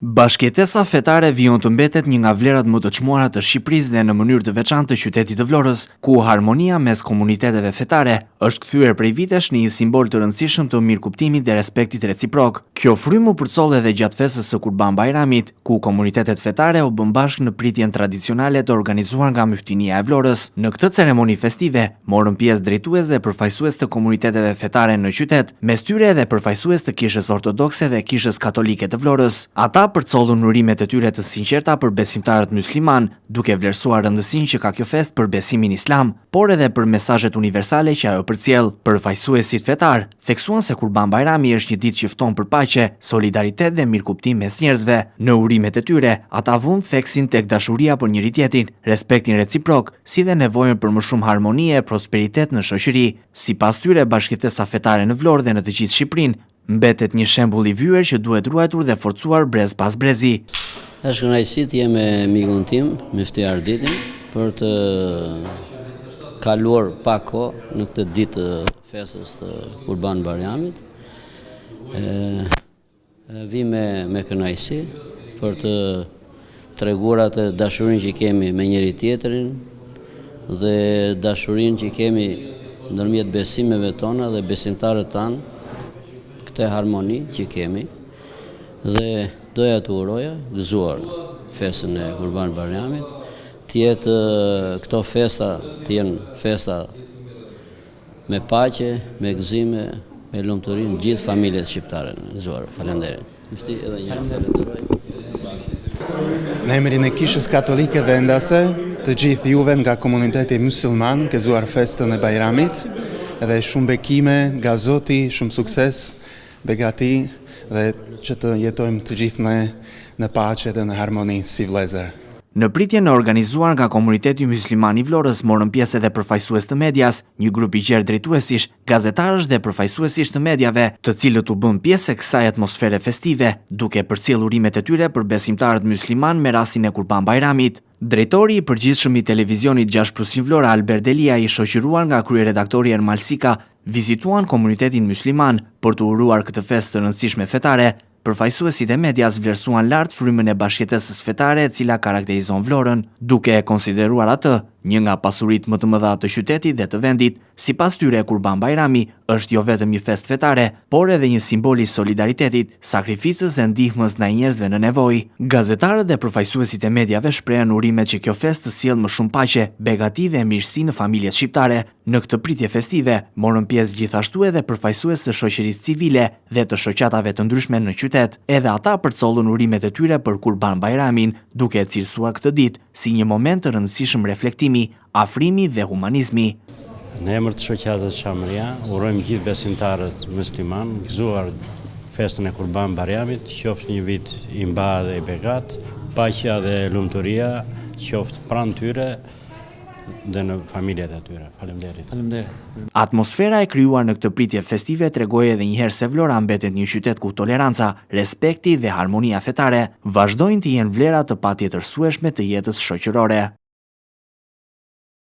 Bashkëjetesa fetare vijon të mbetet një nga vlerat më të çmuara të Shqipërisë dhe në mënyrë të veçantë të qytetit të Vlorës, ku harmonia mes komuniteteve fetare është kthyer prej vitesh në një simbol të rëndësishëm të mirëkuptimit dhe respektit reciprok. Kjo frymë u përcoll edhe gjatë festës së Kurban Bayramit, ku komunitetet fetare u bën bashkë në pritjen tradicionale të organizuar nga Myftinia e Vlorës. Në këtë ceremoni festive morën pjesë drejtues dhe përfaqësues të komuniteteve fetare në qytet, mes tyre edhe përfaqësues të Kishës Ortodokse dhe Kishës Katolike të Vlorës. Ata përcollën urimet e tyre të sinqerta për besimtarët musliman, duke vlerësuar rëndësinë që ka kjo fest për besimin islam, por edhe për mesazhet universale që ajo përcjell. Përfaqësuesit fetar theksuan se Kurban Bayrami është një ditë që fton për paqe, solidaritet dhe mirëkuptim mes njerëzve. Në urimet e tyre, ata vënë theksin tek dashuria për njëri-tjetrin, respektin reciprok, si dhe nevojën për më shumë harmoni e prosperitet në shoqëri. Sipas tyre, bashkëjetesa fetare në Vlorë dhe në të gjithë Shqipërinë mbetet një shembull i vyer që duhet ruajtur dhe forcuar brez pas brezi. Është kënaqësi të jem me mikun tim, Mufti Arditin, për të kaluar pak kohë në këtë ditë të festës të Kurban Bayramit. Vi me kënaqësi për të treguar atë dashurinë që kemi me njëri tjetrin dhe dashurinë që kemi ndërmjet besimeve tona dhe besimtarët tanë, këtë harmoni që kemi, dhe doja të uroja gëzuar festën e Kurban Bayramit, tjetë këto festa të jenë festa me paqe, me gëzime, me lumturi gjithë familjet shqiptare në gëzuar. Faleminderit. Mufti, edhe një falenderoj. Në emrin e Kishës Katolike vendase, të gjithë juve nga komuniteti musliman gëzuar festën e Bayramit, edhe shumë bekime nga Zoti, shumë sukses, begati dhe që të jetojmë të gjithë në paqe dhe në harmoni si vëllezër. Në pritjen e organizuar nga komuniteti musliman i Vlorës morën pjesë edhe përfaqësues të medias, një grup i gjerë drejtuesish, gazetarësh dhe përfaqësuesish të mediave, të cilët u bën pjesë e kësaj atmosfere festive, duke përcjellur urimet e tyre për besimtarët musliman me rastin e Kurban Bayramit. Drejtori i përgjithshëm i televizionit 6+ Vlora, Albert Delia, i shoqëruar nga kryeredaktori Ermal Sika, vizituan komunitetin musliman për të uruar këtë festë të rëndësishme fetare. Përfaqësuesit e medias vlerësuan lart frymën e bashkëjetesës fetare e cila karakterizon Vlorën, duke e konsideruar atë një nga pasuritë më të mëdha të qytetit dhe të vendit. Sipas tyre, Kurban Bayrami është jo vetëm një festë fetare, por edhe një simbol i solidaritetit, sakrificës dhe ndihmës ndaj njerëzve në nevojë. Gazetarët dhe përfaqësuesit e mediave shprehen urimet që kjo festë sjell më shumë paqe, begati dhe mirësi në familjet shqiptare. Në këtë pritje festive morën pjesë gjithashtu edhe përfaqësues të shoqërisë civile dhe të shoqatave të ndryshme në qytet. Edhe ata përcollën urimet e tyre për Kurban Bayramin, duke e cilësuar këtë ditë si një moment të rëndësishëm reflektimi, afrimi dhe humanizmi. Në emër të shoqatës Shamria, urojmë gjithë besimtarët musliman gëzuar festën e Kurban Bayramit, qoftë një vit i mbar dhe i begat, paqja dhe lumturia qoftë pranë tyre dhe në familjet e tyre. Faleminderit. Atmosfera e krijuar në këtë pritje festive tregoi edhe një herë se Vlora mbetet një qytet ku toleranca, respekti dhe harmonia fetare vazhdojnë të jenë vlera të patjetërsueshme të jetës shoqërore.